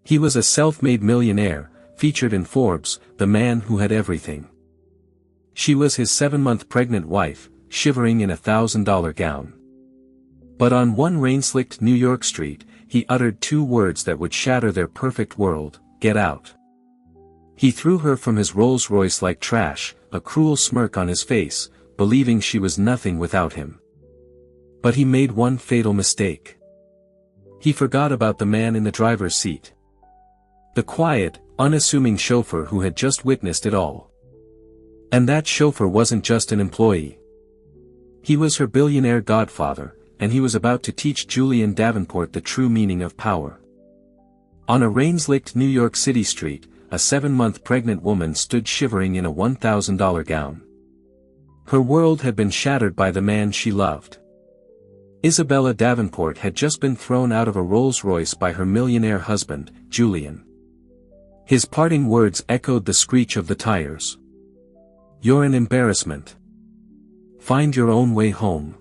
He was a self-made millionaire, featured in Forbes, the man who had everything. She was his 7-month pregnant wife, shivering in a $1,000 gown. But on one rain-slicked New York street, he uttered 2 words that would shatter their perfect world: "Get out." He threw her from his Rolls-Royce like trash, a cruel smirk on his face, believing she was nothing without him. But he made one fatal mistake. He forgot about the man in the driver's seat. The quiet, unassuming chauffeur who had just witnessed it all. And that chauffeur wasn't just an employee. He was her billionaire godfather, and he was about to teach Julian Davenport the true meaning of power. On a rain-slicked New York City street, a 7-month pregnant woman stood shivering in a $1,000 gown. Her world had been shattered by the man she loved. Isabella Davenport had just been thrown out of a Rolls-Royce by her millionaire husband, Julian. His parting words echoed the screech of the tires. "You're an embarrassment. Find your own way home."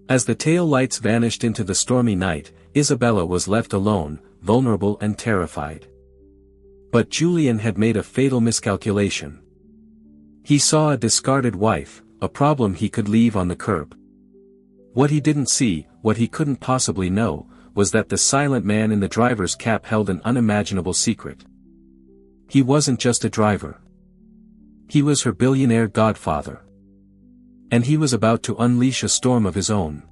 As the tail lights vanished into the stormy night, Isabella was left alone, vulnerable and terrified. But Julian had made a fatal miscalculation. He saw a discarded wife, a problem he could leave on the curb. What he didn't see, what he couldn't possibly know, was that the silent man in the driver's cap held an unimaginable secret. He wasn't just a driver. He was her billionaire godfather. And he was about to unleash a storm of his own.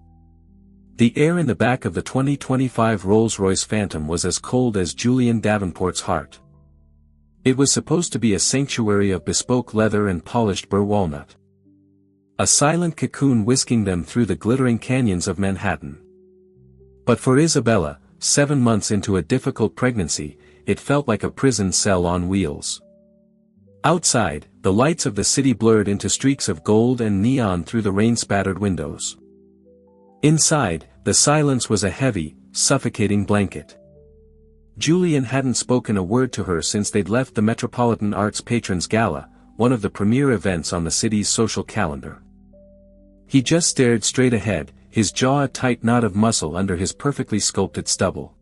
The air in the back of the 2025 Rolls-Royce Phantom was as cold as Julian Davenport's heart. It was supposed to be a sanctuary of bespoke leather and polished burr walnut. A silent cocoon whisking them through the glittering canyons of Manhattan. But for Isabella, 7 months into a difficult pregnancy, it felt like a prison cell on wheels. Outside, the lights of the city blurred into streaks of gold and neon through the rain-spattered windows. Inside, the silence was a heavy, suffocating blanket. Julian hadn't spoken a word to her since they'd left the Metropolitan Arts Patrons Gala, one of the premier events on the city's social calendar. He just stared straight ahead, his jaw a tight knot of muscle under his perfectly sculpted stubble.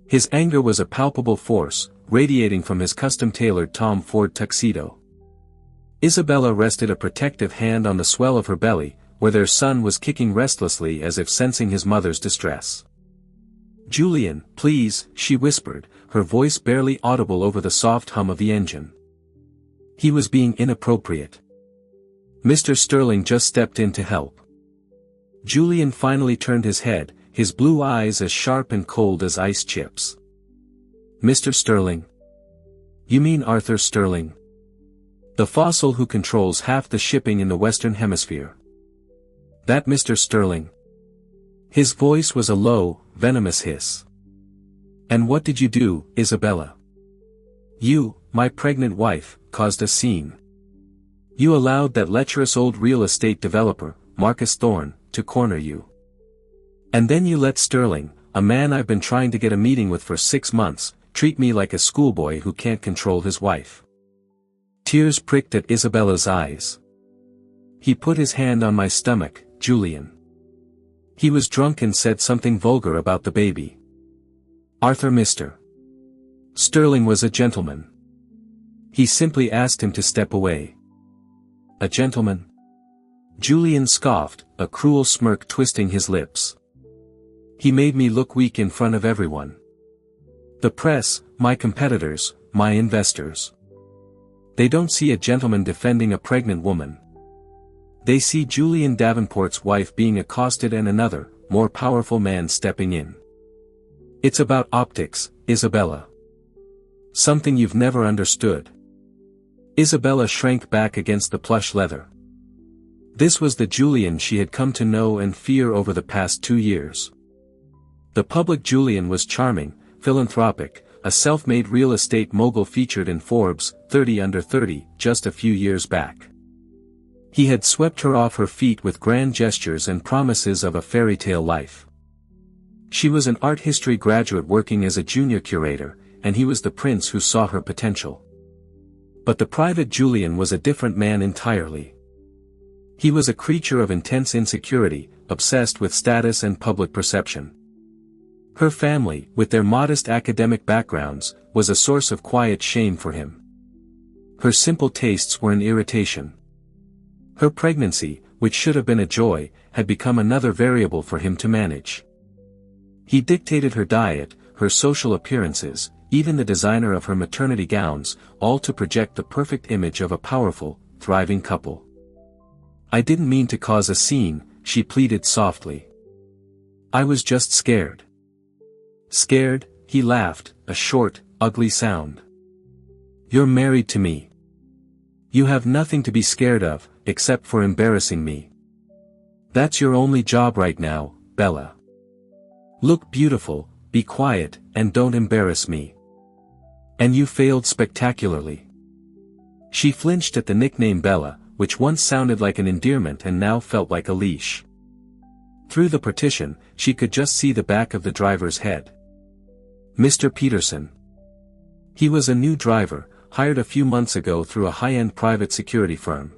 His anger was a palpable force, radiating from his custom-tailored Tom Ford tuxedo. Isabella rested a protective hand on the swell of her belly, where their son was kicking restlessly as if sensing his mother's distress. "Julian, please," she whispered, her voice barely audible over the soft hum of the engine. He was being inappropriate. Mr. Sterling just stepped in to help. Julian finally turned his head, his blue eyes as sharp and cold as ice chips. "Mr. Sterling? You mean Arthur Sterling? The fossil who controls half the shipping in the Western Hemisphere. That Mr. Sterling?" His voice was a low, venomous hiss. "And what did you do, Isabella? You, my pregnant wife, caused a scene. You allowed that lecherous old real estate developer, Marcus Thorne, to corner you. And then you let Sterling, a man I've been trying to get a meeting with for 6 months, treat me like a schoolboy who can't control his wife." Tears pricked at Isabella's eyes. "He put his hand on my stomach, Julian. He was drunk and said something vulgar about the baby. Arthur Mr. Sterling was a gentleman. He simply asked him to step away." "A gentleman?" Julian scoffed, a cruel smirk twisting his lips. "He made me look weak in front of everyone. The press, my competitors, my investors. They don't see a gentleman defending a pregnant woman. They see Julian Davenport's wife being accosted and another, more powerful man stepping in. It's about optics, Isabella. Something you've never understood." Isabella shrank back against the plush leather. This was the Julian she had come to know and fear over the past 2 years. The public Julian was charming, philanthropic, a self-made real estate mogul featured in Forbes' 30 Under 30 just a few years back. He had swept her off her feet with grand gestures and promises of a fairy tale life. She was an art history graduate working as a junior curator, and he was the prince who saw her potential. But the private Julian was a different man entirely. He was a creature of intense insecurity, obsessed with status and public perception. Her family, with their modest academic backgrounds, was a source of quiet shame for him. Her simple tastes were an irritation. Her pregnancy, which should have been a joy, had become another variable for him to manage. He dictated her diet, her social appearances, even the designer of her maternity gowns, all to project the perfect image of a powerful, thriving couple. "I didn't mean to cause a scene," she pleaded softly. "I was just scared." "Scared?" he laughed, a short, ugly sound. "You're married to me. You have nothing to be scared of, except for embarrassing me. That's your only job right now, Bella. Look beautiful, be quiet, and don't embarrass me. And you failed spectacularly." She flinched at the nickname Bella, which once sounded like an endearment and now felt like a leash. Through the partition, she could just see the back of the driver's head. Mr. Peterson. He was a new driver, hired a few months ago through a high-end private security firm.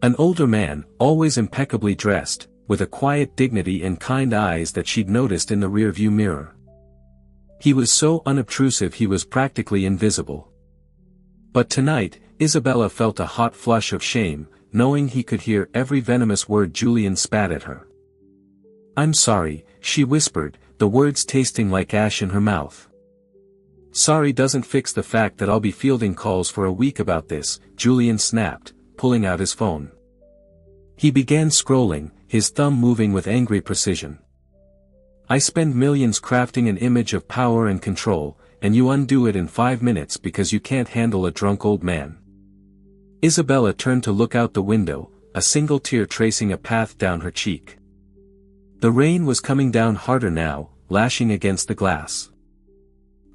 An older man, always impeccably dressed, with a quiet dignity and kind eyes that she'd noticed in the rearview mirror. He was so unobtrusive he was practically invisible. But tonight, Isabella felt a hot flush of shame, knowing he could hear every venomous word Julian spat at her. "I'm sorry," she whispered, the words tasting like ash in her mouth. "Sorry doesn't fix the fact that I'll be fielding calls for a week about this," Julian snapped, pulling out his phone. He began scrolling, his thumb moving with angry precision. "I spend millions crafting an image of power and control, and you undo it in 5 minutes because you can't handle a drunk old man." Isabella turned to look out the window, a single tear tracing a path down her cheek. The rain was coming down harder now, lashing against the glass.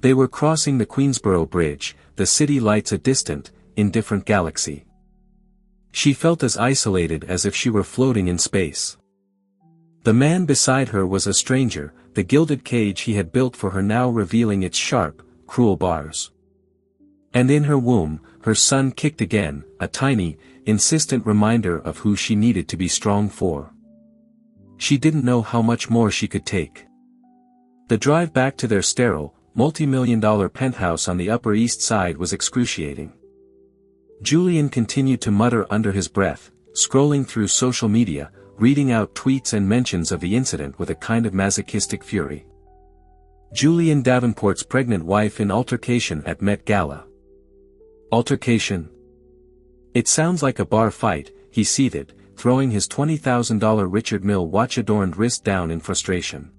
They were crossing the Queensboro Bridge, the city lights a distant, indifferent galaxy. She felt as isolated as if she were floating in space. The man beside her was a stranger, the gilded cage he had built for her now revealing its sharp, cruel bars. And in her womb, her son kicked again, a tiny, insistent reminder of who she needed to be strong for. She didn't know how much more she could take. The drive back to their sterile, multi-million-dollar penthouse on the Upper East Side was excruciating. Julian continued to mutter under his breath, scrolling through social media, reading out tweets and mentions of the incident with a kind of masochistic fury. Julian Davenport's pregnant wife in altercation at Met Gala. Altercation? It sounds like a bar fight, he seethed, throwing his $20,000 Richard Mille watch-adorned wrist down in frustration.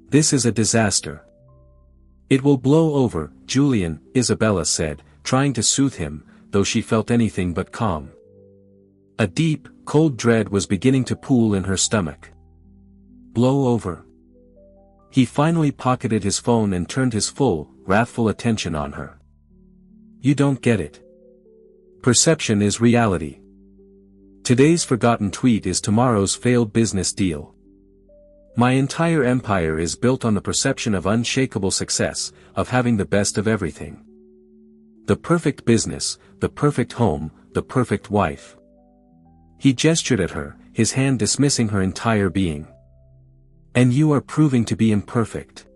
"This is a disaster." "It will blow over, Julian," Isabella said, trying to soothe him, though she felt anything but calm. A deep, cold dread was beginning to pool in her stomach. Blow over. He finally pocketed his phone and turned his full, wrathful attention on her. "You don't get it. Perception is reality. Today's forgotten tweet is tomorrow's failed business deal. My entire empire is built on the perception of unshakable success, of having the best of everything. The perfect business, the perfect home, the perfect wife." He gestured at her, his hand dismissing her entire being. "And you are proving to be imperfect."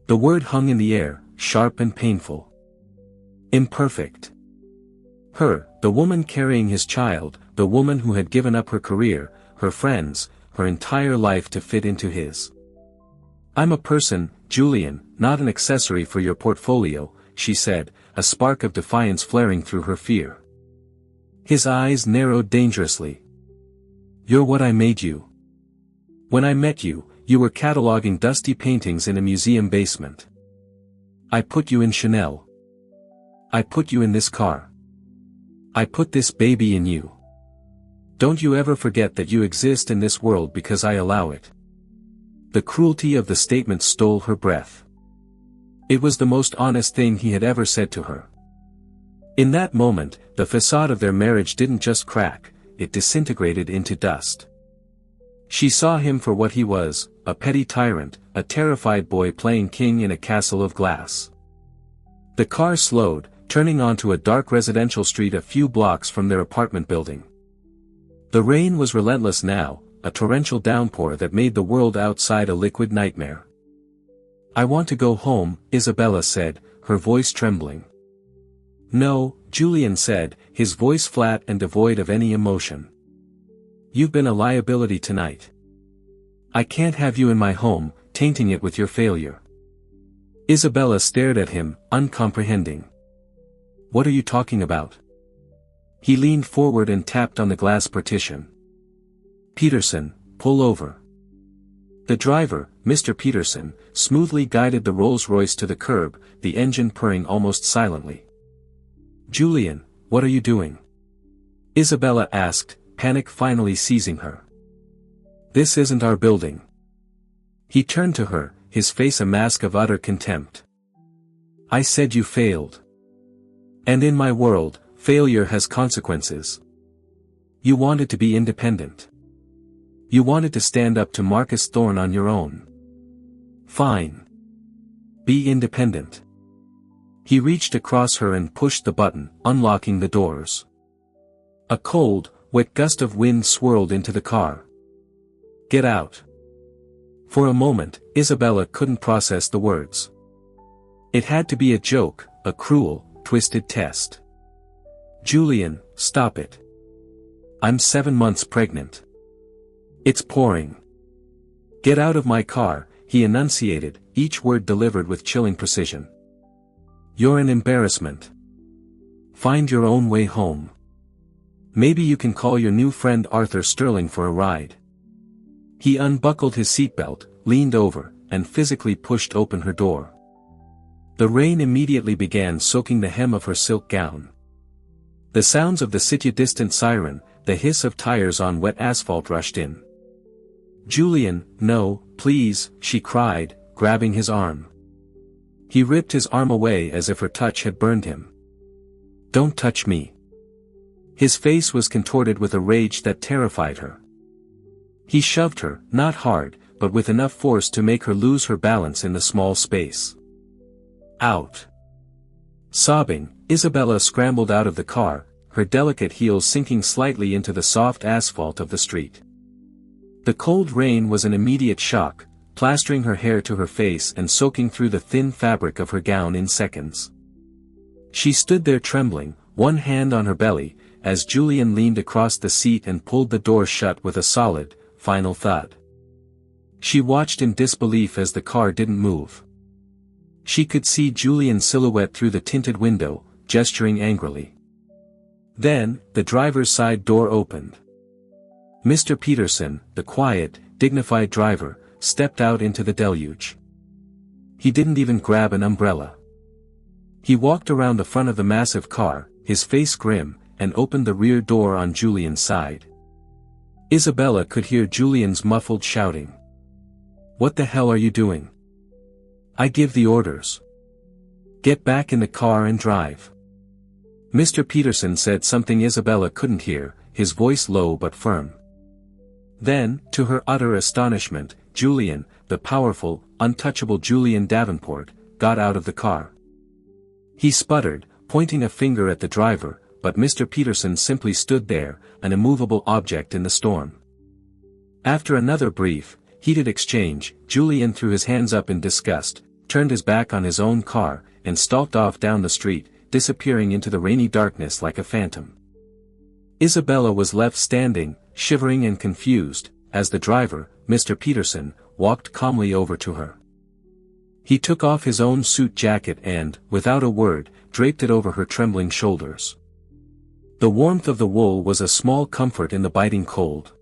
The word hung in the air, sharp and painful. Imperfect. Her, the woman carrying his child, the woman who had given up her career, her friends, her entire life to fit into his. "I'm a person, Julian, not an accessory for your portfolio," she said, a spark of defiance flaring through her fear. His eyes narrowed dangerously. "You're what I made you. When I met you, you were cataloging dusty paintings in a museum basement. I put you in Chanel. I put you in this car. I put this baby in you. Don't you ever forget that you exist in this world because I allow it." The cruelty of the statement stole her breath. It was the most honest thing he had ever said to her. In that moment, the facade of their marriage didn't just crack, it disintegrated into dust. She saw him for what he was, a petty tyrant, a terrified boy playing king in a castle of glass. The car slowed, turning onto a dark residential street a few blocks from their apartment building. The rain was relentless now, a torrential downpour that made the world outside a liquid nightmare. I want to go home, Isabella said, her voice trembling. No, Julian said, his voice flat and devoid of any emotion. You've been a liability tonight. I can't have you in my home, tainting it with your failure. Isabella stared at him, uncomprehending. What are you talking about? He leaned forward and tapped on the glass partition. Peterson, pull over. The driver, Mr. Peterson, smoothly guided the Rolls-Royce to the curb, the engine purring almost silently. Julian, what are you doing? Isabella asked, panic finally seizing her. This isn't our building. He turned to her, his face a mask of utter contempt. I said you failed. And in my world, failure has consequences. You wanted to be independent. You wanted to stand up to Marcus Thorne on your own. Fine. Be independent. He reached across her and pushed the button, unlocking the doors. A cold, wet gust of wind swirled into the car. Get out. For a moment, Isabella couldn't process the words. It had to be a joke, a cruel, twisted test. Julian, stop it. I'm 7 months pregnant. It's pouring. Get out of my car, he enunciated, each word delivered with chilling precision. You're an embarrassment. Find your own way home. Maybe you can call your new friend Arthur Sterling for a ride. He unbuckled his seatbelt, leaned over, and physically pushed open her door. The rain immediately began soaking the hem of her silk gown. The sounds of the city-distant siren, the hiss of tires on wet asphalt rushed in. Julian, no, please, she cried, grabbing his arm. He ripped his arm away as if her touch had burned him. Don't touch me. His face was contorted with a rage that terrified her. He shoved her, not hard, but with enough force to make her lose her balance in the small space. Out. Sobbing, Isabella scrambled out of the car, her delicate heels sinking slightly into the soft asphalt of the street. The cold rain was an immediate shock, plastering her hair to her face and soaking through the thin fabric of her gown in seconds. She stood there trembling, one hand on her belly, as Julian leaned across the seat and pulled the door shut with a solid, final thud. She watched in disbelief as the car didn't move. She could see Julian's silhouette through the tinted window, gesturing angrily. Then, the driver's side door opened. Mr. Peterson, the quiet, dignified driver, stepped out into the deluge. He didn't even grab an umbrella. He walked around the front of the massive car, his face grim, and opened the rear door on Julian's side. Isabella could hear Julian's muffled shouting. What the hell are you doing? I give the orders. Get back in the car and drive. Mr. Peterson said something Isabella couldn't hear, his voice low but firm. Then, to her utter astonishment, Julian, the powerful, untouchable Julian Davenport, got out of the car. He sputtered, pointing a finger at the driver, but Mr. Peterson simply stood there, an immovable object in the storm. After another brief, heated exchange, Julian threw his hands up in disgust, turned his back on his own car, and stalked off down the street, disappearing into the rainy darkness like a phantom. Isabella was left standing, shivering and confused, as the driver, Mr. Peterson, walked calmly over to her. He took off his own suit jacket and, without a word, draped it over her trembling shoulders. The warmth of the wool was a small comfort in the biting cold.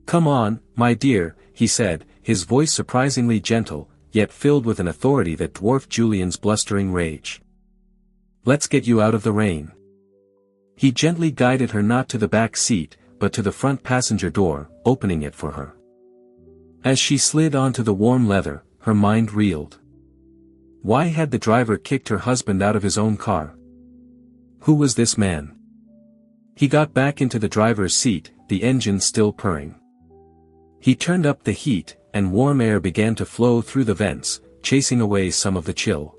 Come on, my dear, he said, his voice surprisingly gentle, yet filled with an authority that dwarfed Julian's blustering rage. Let's get you out of the rain. He gently guided her not to the back seat, but to the front passenger door, opening it for her. As she slid onto the warm leather, her mind reeled. Why had the driver kicked her husband out of his own car? Who was this man? He got back into the driver's seat, the engine still purring. He turned up the heat, and warm air began to flow through the vents, chasing away some of the chill.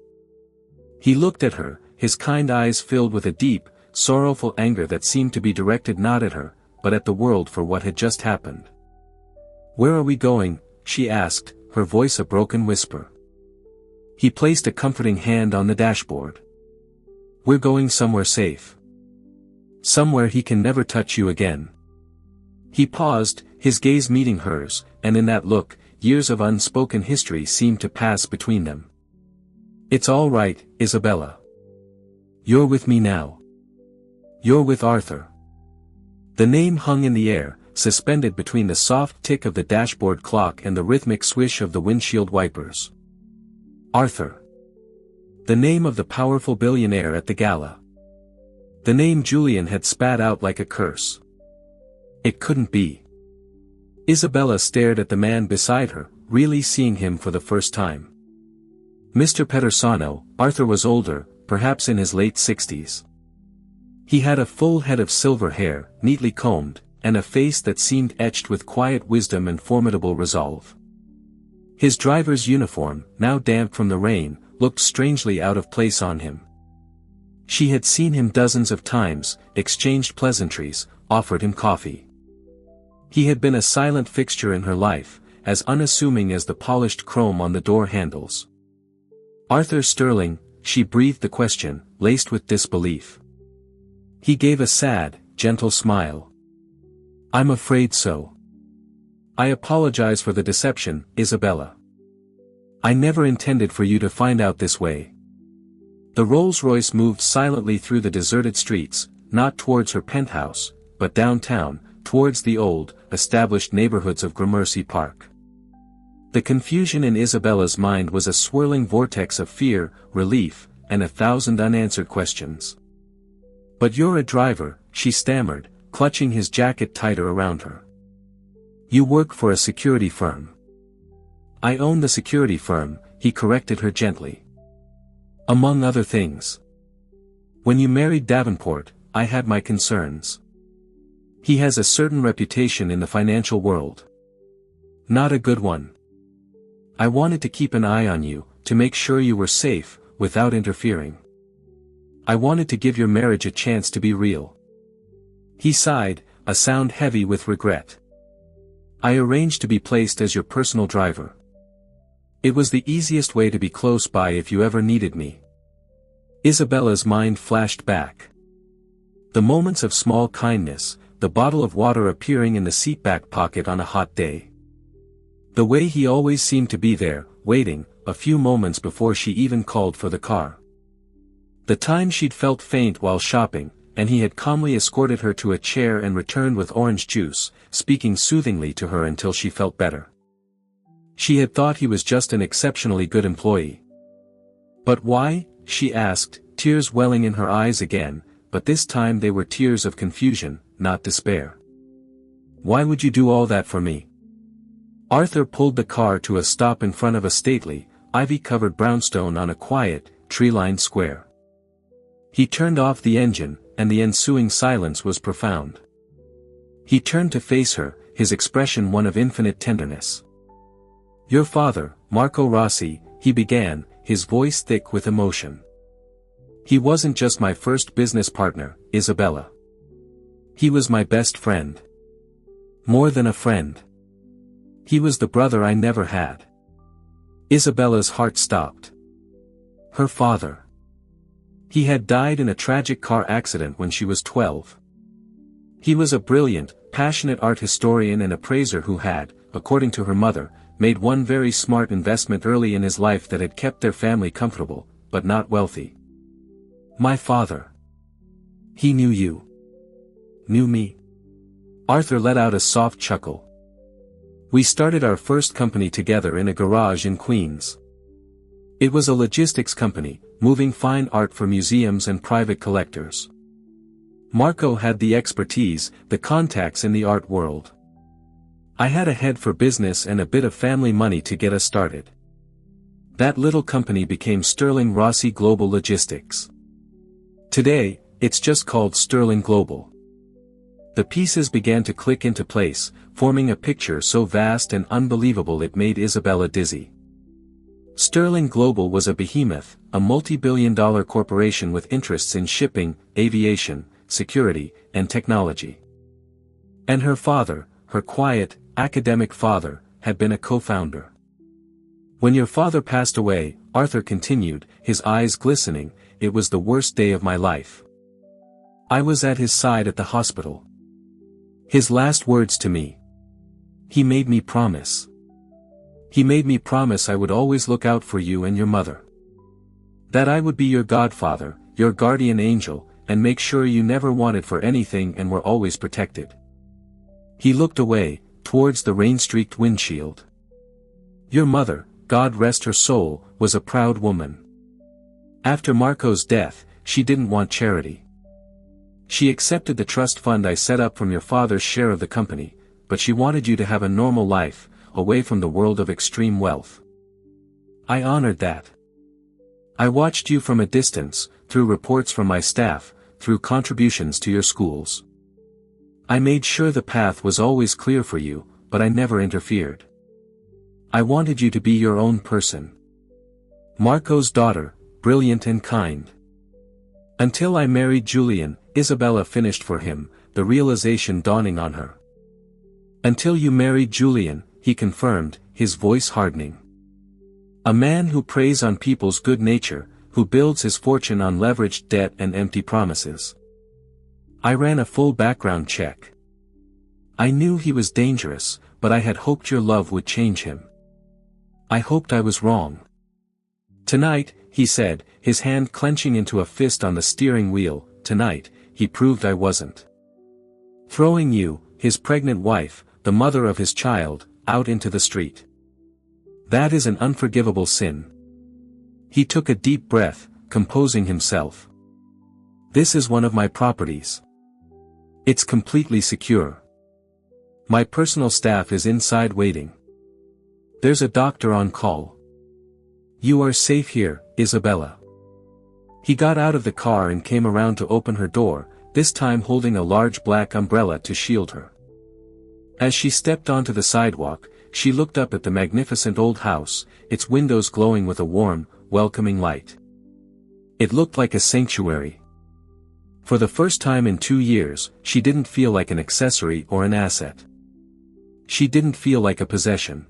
He looked at her, his kind eyes filled with a deep, sorrowful anger that seemed to be directed not at her, but at the world for what had just happened. Where are we going? She asked, her voice a broken whisper. He placed a comforting hand on the dashboard. "We're going somewhere safe. Somewhere he can never touch you again." He paused, his gaze meeting hers, and in that look, years of unspoken history seemed to pass between them. "It's all right, Isabella. You're with me now. You're with Arthur." The name hung in the air, suspended between the soft tick of the dashboard clock and the rhythmic swish of the windshield wipers. Arthur. The name of the powerful billionaire at the gala. The name Julian had spat out like a curse. It couldn't be. Isabella stared at the man beside her, really seeing him for the first time. Mr. Pedersano, Arthur was older, perhaps in his late 60s. He had a full head of silver hair, neatly combed, and a face that seemed etched with quiet wisdom and formidable resolve. His driver's uniform, now damp from the rain, looked strangely out of place on him. She had seen him dozens of times, exchanged pleasantries, offered him coffee. He had been a silent fixture in her life, as unassuming as the polished chrome on the door handles. "Arthur Sterling," she breathed the question, laced with disbelief. He gave a sad, gentle smile. "I'm afraid so. I apologize for the deception, Isabella. I never intended for you to find out this way." The Rolls-Royce moved silently through the deserted streets, not towards her penthouse, but downtown, towards the old, established neighborhoods of Gramercy Park. The confusion in Isabella's mind was a swirling vortex of fear, relief, and 1,000 unanswered questions. "But you're a driver," she stammered, clutching his jacket tighter around her. "You work for a security firm." "I own the security firm," he corrected her gently. "Among other things. When you married Davenport, I had my concerns. He has a certain reputation in the financial world. Not a good one. I wanted to keep an eye on you, to make sure you were safe, without interfering. I wanted to give your marriage a chance to be real." He sighed, a sound heavy with regret. "I arranged to be placed as your personal driver. It was the easiest way to be close by if you ever needed me." Isabella's mind flashed back. The moments of small kindness, the bottle of water appearing in the seatback pocket on a hot day. The way he always seemed to be there, waiting, a few moments before she even called for the car. The time she'd felt faint while shopping, and he had calmly escorted her to a chair and returned with orange juice, speaking soothingly to her until she felt better. She had thought he was just an exceptionally good employee. "But why?" she asked, tears welling in her eyes again, but this time they were tears of confusion, not despair. "Why would you do all that for me?" Arthur pulled the car to a stop in front of a stately, ivy-covered brownstone on a quiet, tree-lined square. He turned off the engine, and the ensuing silence was profound. He turned to face her, his expression one of infinite tenderness. "Your father, Marco Rossi," he began, his voice thick with emotion. "He wasn't just my first business partner, Isabella. He was my best friend. More than a friend. He was the brother I never had." Isabella's heart stopped. Her father. He had died in a tragic car accident when she was 12. He was a brilliant, passionate art historian and appraiser who had, according to her mother, made one very smart investment early in his life that had kept their family comfortable, but not wealthy. "My father. He knew you. Knew me." Arthur let out a soft chuckle. "We started our first company together in a garage in Queens. It was a logistics company, moving fine art for museums and private collectors. Marco had the expertise, the contacts in the art world. I had a head for business and a bit of family money to get us started. That little company became Sterling Rossi Global Logistics. Today, it's just called Sterling Global." The pieces began to click into place, forming a picture so vast and unbelievable it made Isabella dizzy. Sterling Global was a behemoth, a multi-billion-dollar corporation with interests in shipping, aviation, security, and technology. And her father, her quiet, academic father, had been a co-founder. When your father passed away, Arthur continued, his eyes glistening, it was the worst day of my life. I was at his side at the hospital. His last words to me. He made me promise. He made me promise I would always look out for you and your mother. That I would be your godfather, your guardian angel, and make sure you never wanted for anything and were always protected. He looked away, towards the rain-streaked windshield. Your mother, God rest her soul, was a proud woman. After Marco's death, she didn't want charity. She accepted the trust fund I set up from your father's share of the company, but she wanted you to have a normal life, away from the world of extreme wealth. I honored that. I watched you from a distance, through reports from my staff, through contributions to your schools. I made sure the path was always clear for you, but I never interfered. I wanted you to be your own person. Marco's daughter, brilliant and kind. Until I married Julian, Isabella finished for him, the realization dawning on her. Until you married Julian, he confirmed, his voice hardening. A man who preys on people's good nature, who builds his fortune on leveraged debt and empty promises. I ran a full background check. I knew he was dangerous, but I had hoped your love would change him. I hoped I was wrong. Tonight, he said, his hand clenching into a fist on the steering wheel, tonight, he proved I wasn't. Throwing you, his pregnant wife, the mother of his child, out into the street. That is an unforgivable sin. He took a deep breath, composing himself. This is one of my properties. It's completely secure. My personal staff is inside waiting. There's a doctor on call. You are safe here, Isabella. He got out of the car and came around to open her door, this time holding a large black umbrella to shield her. As she stepped onto the sidewalk, she looked up at the magnificent old house, its windows glowing with a warm, welcoming light. It looked like a sanctuary. For the first time in 2 years, she didn't feel like an accessory or an asset. She didn't feel like a possession.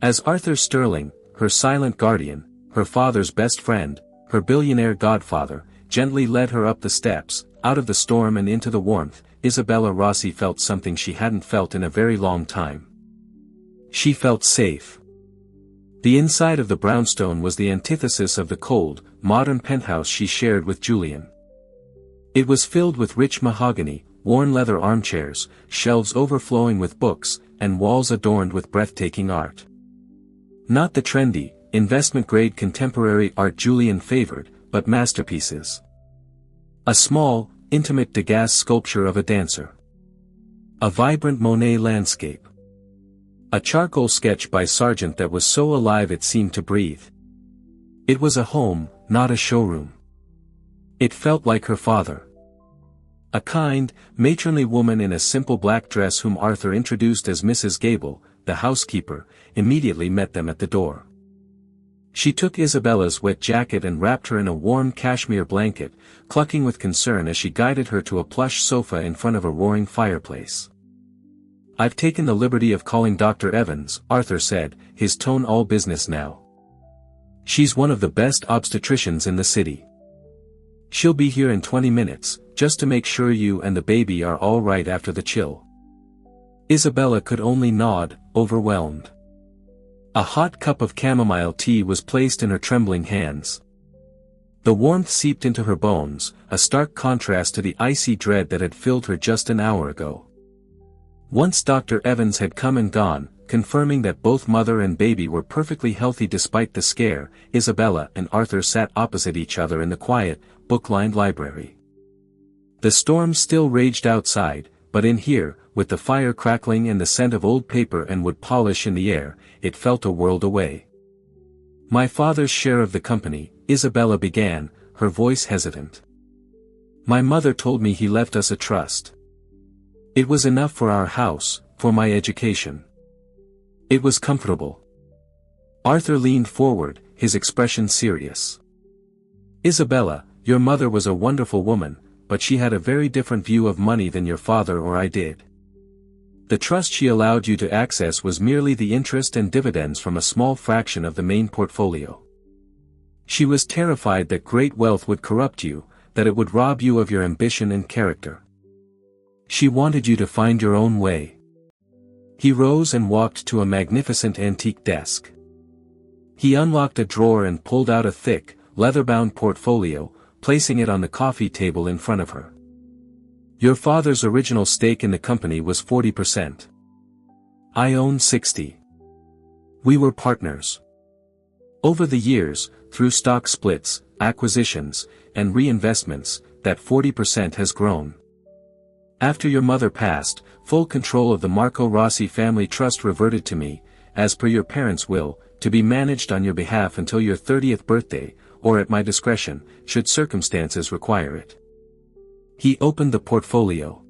As Arthur Sterling, her silent guardian, her father's best friend, her billionaire godfather, gently led her up the steps, out of the storm and into the warmth, Isabella Rossi felt something she hadn't felt in a very long time. She felt safe. The inside of the brownstone was the antithesis of the cold, modern penthouse she shared with Julian. It was filled with rich mahogany, worn leather armchairs, shelves overflowing with books, and walls adorned with breathtaking art. Not the trendy, investment-grade contemporary art Julian favored, but masterpieces. A small, intimate Degas sculpture of a dancer. A vibrant Monet landscape. A charcoal sketch by Sargent that was so alive it seemed to breathe. It was a home, not a showroom. It felt like her father. A kind, matronly woman in a simple black dress whom Arthur introduced as Mrs. Gable, the housekeeper, immediately met them at the door. She took Isabella's wet jacket and wrapped her in a warm cashmere blanket, clucking with concern as she guided her to a plush sofa in front of a roaring fireplace. "I've taken the liberty of calling Dr. Evans," Arthur said, his tone all business now. "She's one of the best obstetricians in the city. She'll be here in 20 minutes, just to make sure you and the baby are all right after the chill." Isabella could only nod, overwhelmed. A hot cup of chamomile tea was placed in her trembling hands. The warmth seeped into her bones, a stark contrast to the icy dread that had filled her just an hour ago. Once Dr. Evans had come and gone, confirming that both mother and baby were perfectly healthy despite the scare, Isabella and Arthur sat opposite each other in the quiet, book-lined library. The storm still raged outside, but in here, with the fire crackling and the scent of old paper and wood polish in the air, it felt a world away. "My father's share of the company," Isabella began, her voice hesitant. "My mother told me he left us a trust. It was enough for our house, for my education. It was comfortable." Arthur leaned forward, his expression serious. "Isabella, your mother was a wonderful woman, but she had a very different view of money than your father or I did. The trust she allowed you to access was merely the interest and dividends from a small fraction of the main portfolio. She was terrified that great wealth would corrupt you, that it would rob you of your ambition and character. She wanted you to find your own way. He rose and walked to a magnificent antique desk. He unlocked a drawer and pulled out a thick, leather-bound portfolio, placing it on the coffee table in front of her. Your father's original stake in the company was 40%. I own 60%. We were partners. Over the years, through stock splits, acquisitions, and reinvestments, that 40% has grown. After your mother passed, full control of the Marco Rossi family trust reverted to me, as per your parents' will, to be managed on your behalf until your 30th birthday, or at my discretion, should circumstances require it. He opened the portfolio.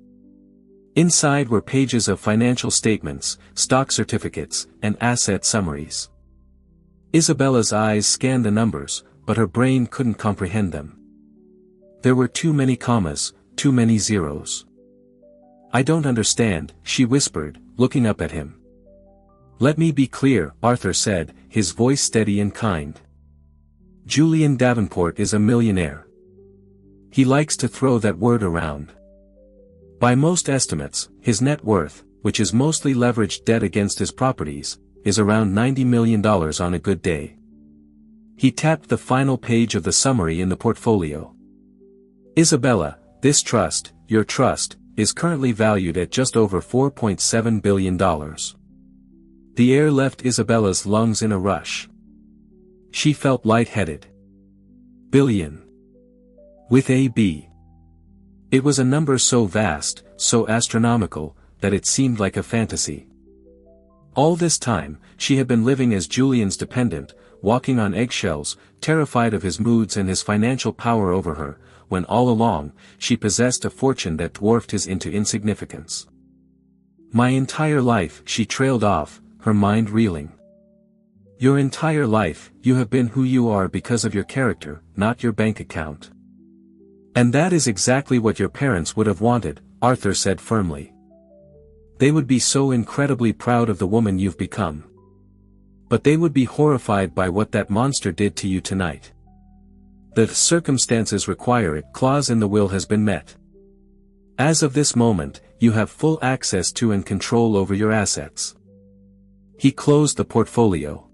Inside were pages of financial statements, stock certificates, and asset summaries. Isabella's eyes scanned the numbers, but her brain couldn't comprehend them. There were too many commas, too many zeros. I don't understand, she whispered, looking up at him. Let me be clear, Arthur said, his voice steady and kind. Julian Davenport is a millionaire. He likes to throw that word around. By most estimates, his net worth, which is mostly leveraged debt against his properties, is around $90 million on a good day. He tapped the final page of the summary in the portfolio. Isabella, this trust, your trust, is currently valued at just over $4.7 billion. The air left Isabella's lungs in a rush. She felt lightheaded. Billion. With a B. It was a number so vast, so astronomical, that it seemed like a fantasy. All this time, she had been living as Julian's dependent, walking on eggshells, terrified of his moods and his financial power over her, when all along, she possessed a fortune that dwarfed his into insignificance. My entire life, she trailed off, her mind reeling. Your entire life, you have been who you are because of your character, not your bank account. And that is exactly what your parents would have wanted, Arthur said firmly. They would be so incredibly proud of the woman you've become. But they would be horrified by what that monster did to you tonight. The circumstances require it clause in the will has been met. As of this moment, you have full access to and control over your assets. He closed the portfolio.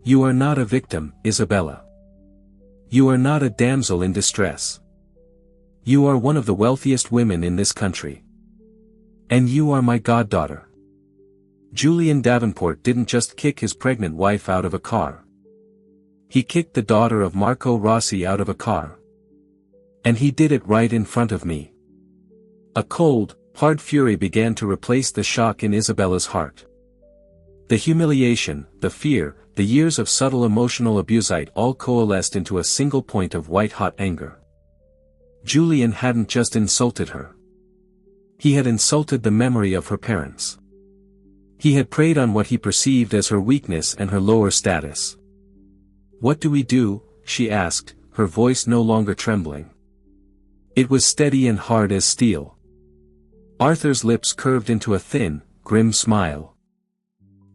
You are not a victim, Isabella. You are not a damsel in distress. You are one of the wealthiest women in this country. And you are my goddaughter. Julian Davenport didn't just kick his pregnant wife out of a car. He kicked the daughter of Marco Rossi out of a car. And he did it right in front of me. A cold, hard fury began to replace the shock in Isabella's heart. The humiliation, the fear, the years of subtle emotional abuse all coalesced into a single point of white-hot anger. Julian hadn't just insulted her. He had insulted the memory of her parents. He had preyed on what he perceived as her weakness and her lower status. What do we do? She asked, her voice no longer trembling. It was steady and hard as steel. Arthur's lips curved into a thin, grim smile.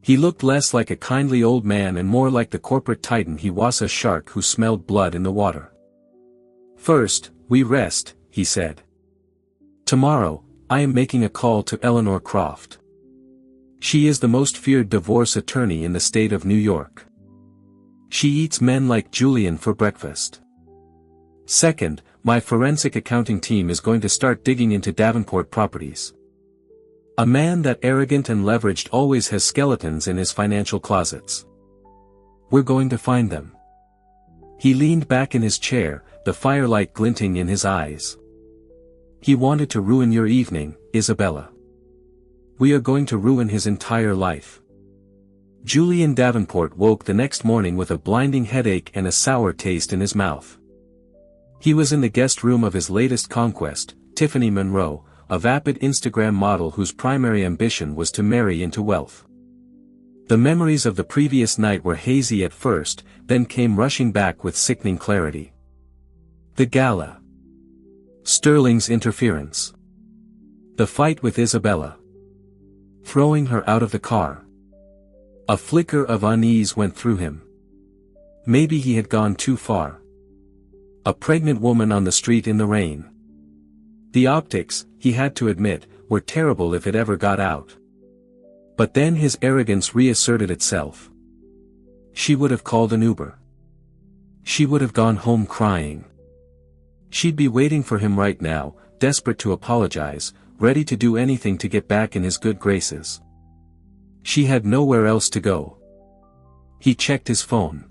He looked less like a kindly old man and more like the corporate titan he was, a shark who smelled blood in the water. First, we rest, he said. Tomorrow, I am making a call to Eleanor Croft. She is the most feared divorce attorney in the state of New York. She eats men like Julian for breakfast. Second, my forensic accounting team is going to start digging into Davenport properties. A man that arrogant and leveraged always has skeletons in his financial closets. We're going to find them. He leaned back in his chair, the firelight glinting in his eyes. He wanted to ruin your evening, Isabella. We are going to ruin his entire life. Julian Davenport woke the next morning with a blinding headache and a sour taste in his mouth. He was in the guest room of his latest conquest, Tiffany Monroe, a vapid Instagram model whose primary ambition was to marry into wealth. The memories of the previous night were hazy at first, then came rushing back with sickening clarity. The gala. Sterling's interference. The fight with Isabella. throwing her out of the car. A flicker of unease went through him. Maybe he had gone too far. A pregnant woman on the street in the rain. The optics, he had to admit, were terrible if it ever got out. But then his arrogance reasserted itself. She would have called an Uber. She would have gone home crying. She'd be waiting for him right now, desperate to apologize, ready to do anything to get back in his good graces. She had nowhere else to go. He checked his phone.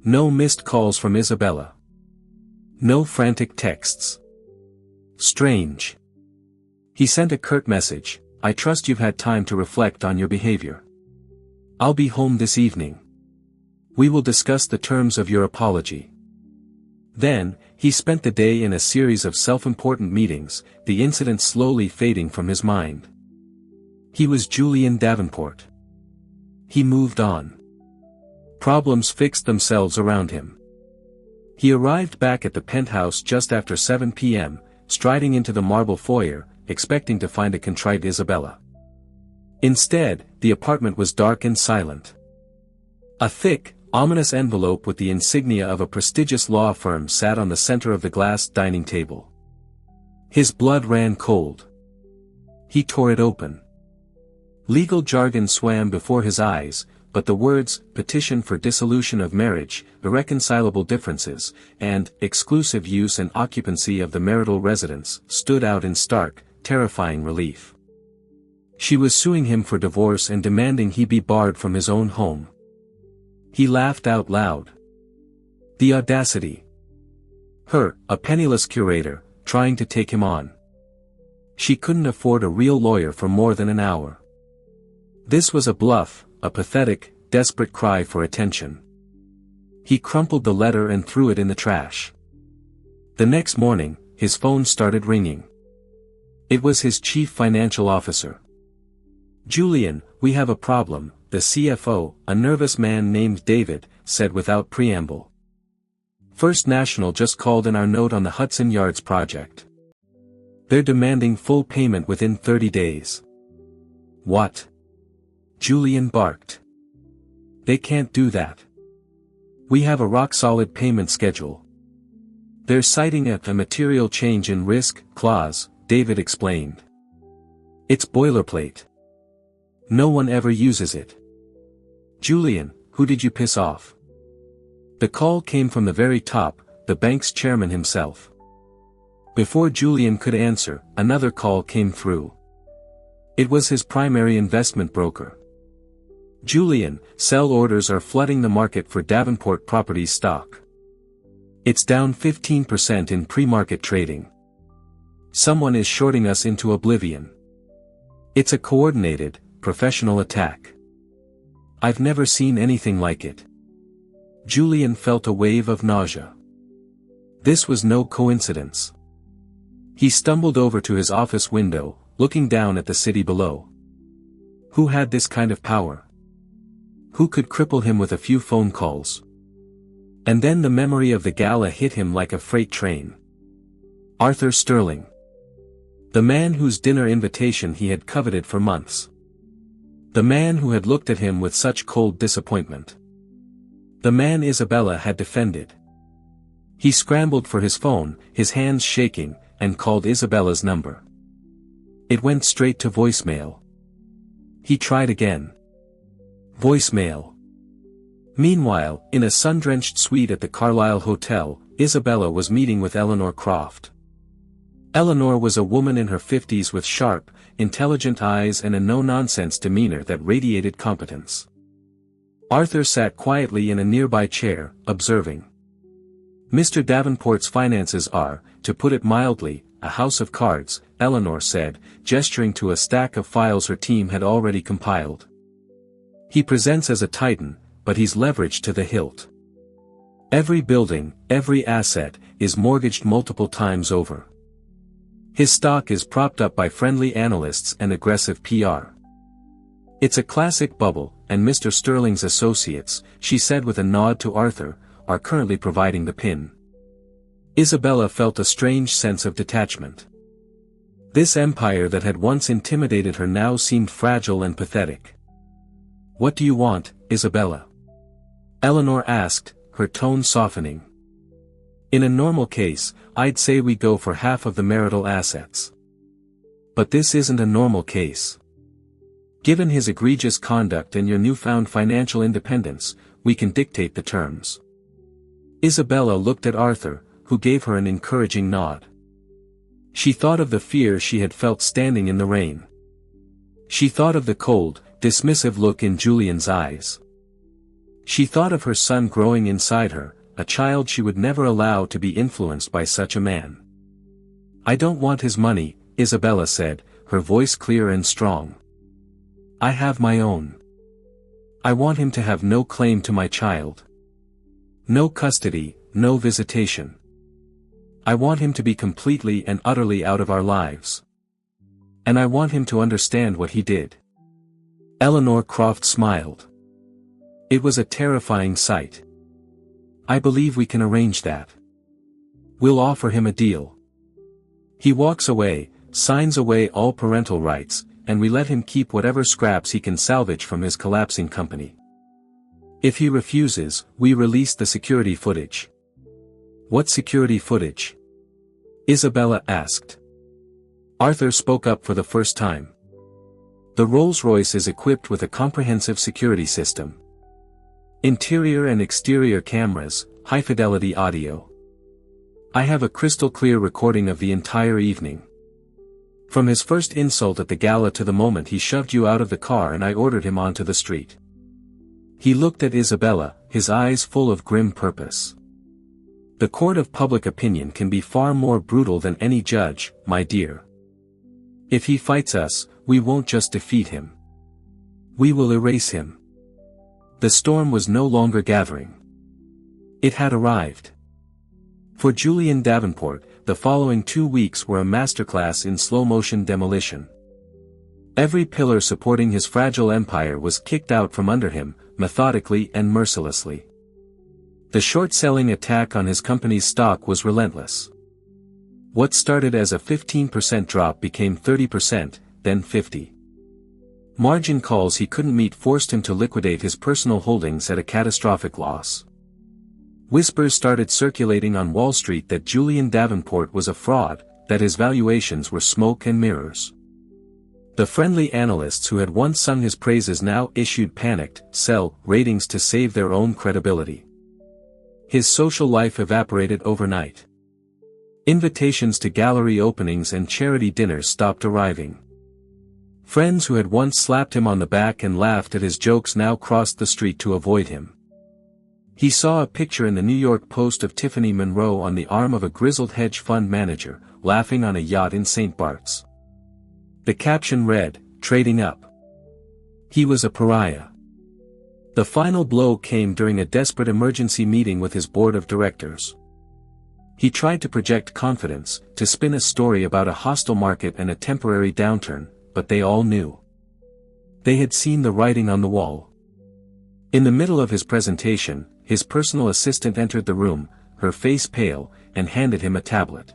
No missed calls from Isabella. No frantic texts. Strange. He sent a curt message, "I trust you've had time to reflect on your behavior. I'll be home this evening. We will discuss the terms of your apology." Then, he spent the day in a series of self-important meetings, the incident slowly fading from his mind. He was Julian Davenport. He moved on. Problems fixed themselves around him. He arrived back at the penthouse just after 7 p.m., striding into the marble foyer, expecting to find a contrite Isabella. Instead, the apartment was dark and silent. A thick, ominous envelope with the insignia of a prestigious law firm sat on the center of the glass dining table. His blood ran cold. He tore it open. Legal jargon swam before his eyes, but the words, petition for dissolution of marriage, irreconcilable differences, and exclusive use and occupancy of the marital residence, stood out in stark, terrifying relief. She was suing him for divorce and demanding he be barred from his own home. He laughed out loud. The audacity. Her, a penniless curator, trying to take him on. She couldn't afford a real lawyer for more than an hour. This was a bluff, a pathetic, desperate cry for attention. He crumpled the letter and threw it in the trash. The next morning, his phone started ringing. It was his chief financial officer. "Julian, we have a problem," the CFO, a nervous man named David, said without preamble. "First National just called in our note on the Hudson Yards project. They're demanding full payment within 30 days. "What?" Julian barked. "They can't do that. We have a rock-solid payment schedule." "They're citing a material change in risk clause," David explained. "It's boilerplate. No one ever uses it." "Julian, who did you piss off?" The call came from the very top, the bank's chairman himself. Before Julian could answer, another call came through. It was his primary investment broker. "Julian, sell orders are flooding the market for Davenport Properties stock. It's down 15% in pre-market trading. Someone is shorting us into oblivion. It's a coordinated, professional attack. I've never seen anything like it." Julian felt a wave of nausea. This was no coincidence. He stumbled over to his office window, looking down at the city below. Who had this kind of power? Who could cripple him with a few phone calls? And then the memory of the gala hit him like a freight train. Arthur Sterling. The man whose dinner invitation he had coveted for months. The man who had looked at him with such cold disappointment. The man Isabella had defended. He scrambled for his phone, his hands shaking, and called Isabella's number. It went straight to voicemail. He tried again. Voicemail. Meanwhile, in a sun-drenched suite at the Carlisle Hotel, Isabella was meeting with Eleanor Croft. Eleanor was a woman in her 50s with sharp, intelligent eyes and a no-nonsense demeanor that radiated competence. Arthur sat quietly in a nearby chair, observing. "Mr. Davenport's finances are, to put it mildly, a house of cards," Eleanor said, gesturing to a stack of files her team had already compiled. "He presents as a titan, but he's leveraged to the hilt. Every building, every asset, is mortgaged multiple times over. His stock is propped up by friendly analysts and aggressive PR. It's a classic bubble, and Mr. Sterling's associates," she said with a nod to Arthur, "are currently providing the pin." Isabella felt a strange sense of detachment. This empire that had once intimidated her now seemed fragile and pathetic. "What do you want, Isabella?" Eleanor asked, her tone softening. "In a normal case, I'd say we go for half of the marital assets. But this isn't a normal case. Given his egregious conduct and your newfound financial independence, we can dictate the terms." Isabella looked at Arthur, who gave her an encouraging nod. She thought of the fear she had felt standing in the rain. She thought of the cold, dismissive look in Julian's eyes. She thought of her son growing inside her, a child she would never allow to be influenced by such a man. "I don't want his money," Isabella said, her voice clear and strong. "I have my own. I want him to have no claim to my child. No custody, no visitation. I want him to be completely and utterly out of our lives. And I want him to understand what he did." Eleanor Croft smiled. It was a terrifying sight. "I believe we can arrange that. We'll offer him a deal. He walks away, signs away all parental rights, and we let him keep whatever scraps he can salvage from his collapsing company. If he refuses, we release the security footage." "What security footage?" Isabella asked. Arthur spoke up for the first time. "The Rolls-Royce is equipped with a comprehensive security system. Interior and exterior cameras, high-fidelity audio. I have a crystal-clear recording of the entire evening. From his first insult at the gala to the moment he shoved you out of the car and I ordered him onto the street." He looked at Isabella, his eyes full of grim purpose. "The court of public opinion can be far more brutal than any judge, my dear. If he fights us, we won't just defeat him. We will erase him." The storm was no longer gathering. It had arrived. For Julian Davenport, the following 2 weeks were a masterclass in slow-motion demolition. Every pillar supporting his fragile empire was kicked out from under him, methodically and mercilessly. The short-selling attack on his company's stock was relentless. What started as a 15% drop became 30%, then 50%. Margin calls he couldn't meet forced him to liquidate his personal holdings at a catastrophic loss. Whispers started circulating on Wall Street that Julian Davenport was a fraud, that his valuations were smoke and mirrors. The friendly analysts who had once sung his praises now issued panicked sell ratings to save their own credibility. His social life evaporated overnight. Invitations to gallery openings and charity dinners stopped arriving. Friends who had once slapped him on the back and laughed at his jokes now crossed the street to avoid him. He saw a picture in the New York Post of Tiffany Monroe on the arm of a grizzled hedge fund manager, laughing on a yacht in St. Bart's. The caption read, "Trading up." He was a pariah. The final blow came during a desperate emergency meeting with his board of directors. He tried to project confidence, to spin a story about a hostile market and a temporary downturn, but they all knew. They had seen the writing on the wall. In the middle of his presentation, his personal assistant entered the room, her face pale, and handed him a tablet.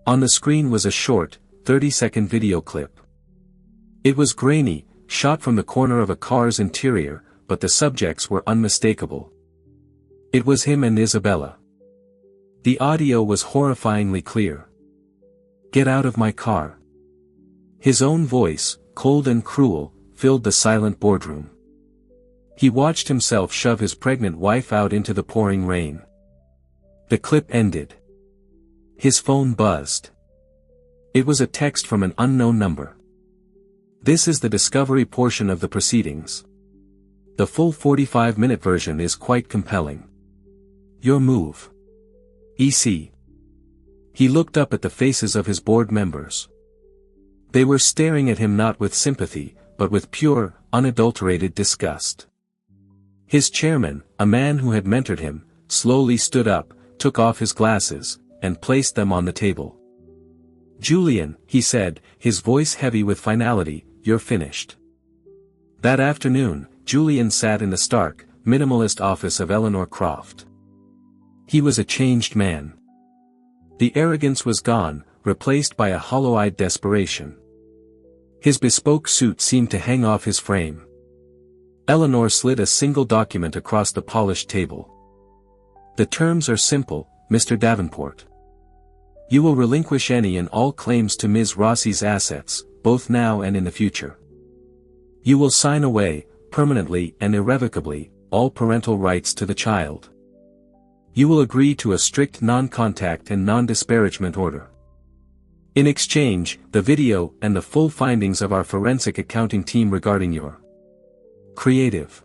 On the screen was a short, 30-second video clip. It was grainy, shot from the corner of a car's interior, but the subjects were unmistakable. It was him and Isabella. The audio was horrifyingly clear. "Get out of my car." His own voice, cold and cruel, filled the silent boardroom. He watched himself shove his pregnant wife out into the pouring rain. The clip ended. His phone buzzed. It was a text from an unknown number. This is the discovery portion of the proceedings. The full 45-minute version is quite compelling. Your move. EC. He looked up at the faces of his board members. They were staring at him not with sympathy, but with pure, unadulterated disgust. His chairman, a man who had mentored him, slowly stood up, took off his glasses, and placed them on the table. "Julian," he said, his voice heavy with finality, "you're finished." That afternoon, Julian sat in the stark, minimalist office of Eleanor Croft. He was a changed man. The arrogance was gone, replaced by a hollow-eyed desperation. His bespoke suit seemed to hang off his frame. Eleanor slid a single document across the polished table. "The terms are simple, Mr. Davenport. You will relinquish any and all claims to Ms. Rossi's assets, both now and in the future. You will sign away, permanently and irrevocably, all parental rights to the child. You will agree to a strict non-contact and non-disparagement order. In exchange, the video and the full findings of our forensic accounting team regarding your creative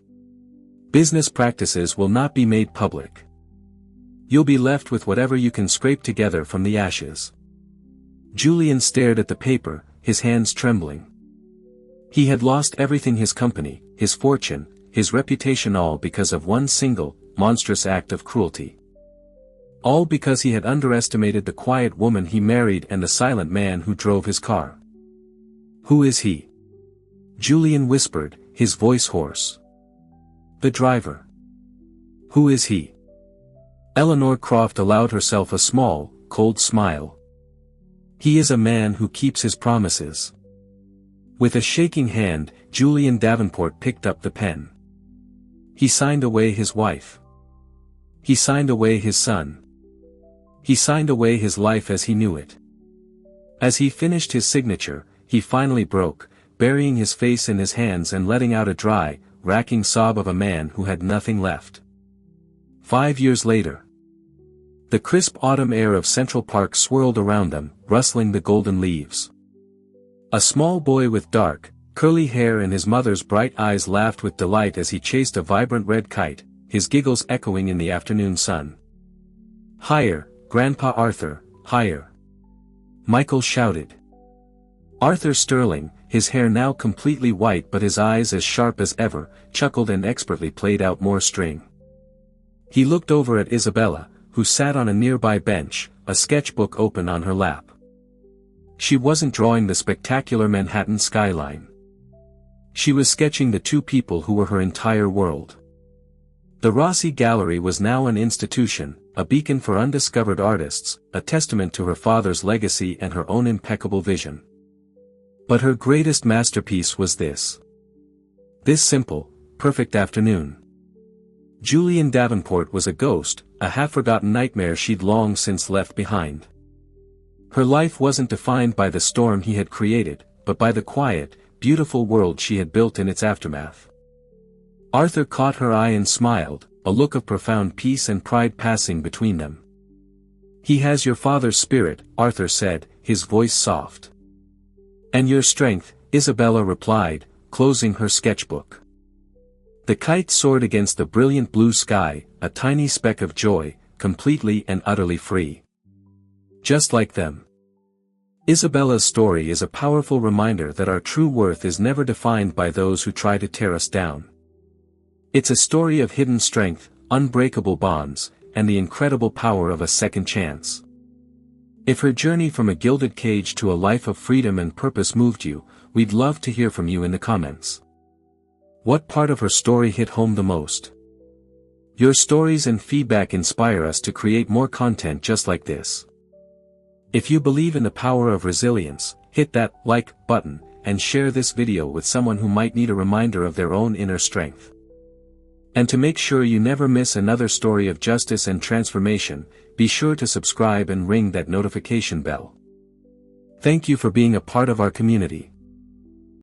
business practices will not be made public. You'll be left with whatever you can scrape together from the ashes." Julian stared at the paper, his hands trembling. He had lost everything: his company, his fortune, his reputation, all because of one single, monstrous act of cruelty. All because he had underestimated the quiet woman he married and the silent man who drove his car. "Who is he?" Julian whispered, his voice hoarse. "The driver." "Who is he?" Eleanor Croft allowed herself a small, cold smile. "He is a man who keeps his promises." With a shaking hand, Julian Davenport picked up the pen. He signed away his wife. He signed away his son. He signed away his life as he knew it. As he finished his signature, he finally broke, burying his face in his hands and letting out a dry, racking sob of a man who had nothing left. 5 years later. The crisp autumn air of Central Park swirled around them, rustling the golden leaves. A small boy with dark, curly hair and his mother's bright eyes laughed with delight as he chased a vibrant red kite, his giggles echoing in the afternoon sun. "Higher, Grandpa Arthur, higher!" Michael shouted. Arthur Sterling, his hair now completely white but his eyes as sharp as ever, chuckled and expertly played out more string. He looked over at Isabella, who sat on a nearby bench, a sketchbook open on her lap. She wasn't drawing the spectacular Manhattan skyline. She was sketching the two people who were her entire world. The Rossi Gallery was now an institution, a beacon for undiscovered artists, a testament to her father's legacy and her own impeccable vision. But her greatest masterpiece was this. This simple, perfect afternoon. Julian Davenport was a ghost, a half-forgotten nightmare she'd long since left behind. Her life wasn't defined by the storm he had created, but by the quiet, beautiful world she had built in its aftermath. Arthur caught her eye and smiled, a look of profound peace and pride passing between them. "He has your father's spirit," Arthur said, his voice soft. "And your strength," Isabella replied, closing her sketchbook. The kite soared against the brilliant blue sky, a tiny speck of joy, completely and utterly free. Just like them. Isabella's story is a powerful reminder that our true worth is never defined by those who try to tear us down. It's a story of hidden strength, unbreakable bonds, and the incredible power of a second chance. If her journey from a gilded cage to a life of freedom and purpose moved you, we'd love to hear from you in the comments. What part of her story hit home the most? Your stories and feedback inspire us to create more content just like this. If you believe in the power of resilience, hit that like button, and share this video with someone who might need a reminder of their own inner strength. And to make sure you never miss another story of justice and transformation, be sure to subscribe and ring that notification bell. Thank you for being a part of our community.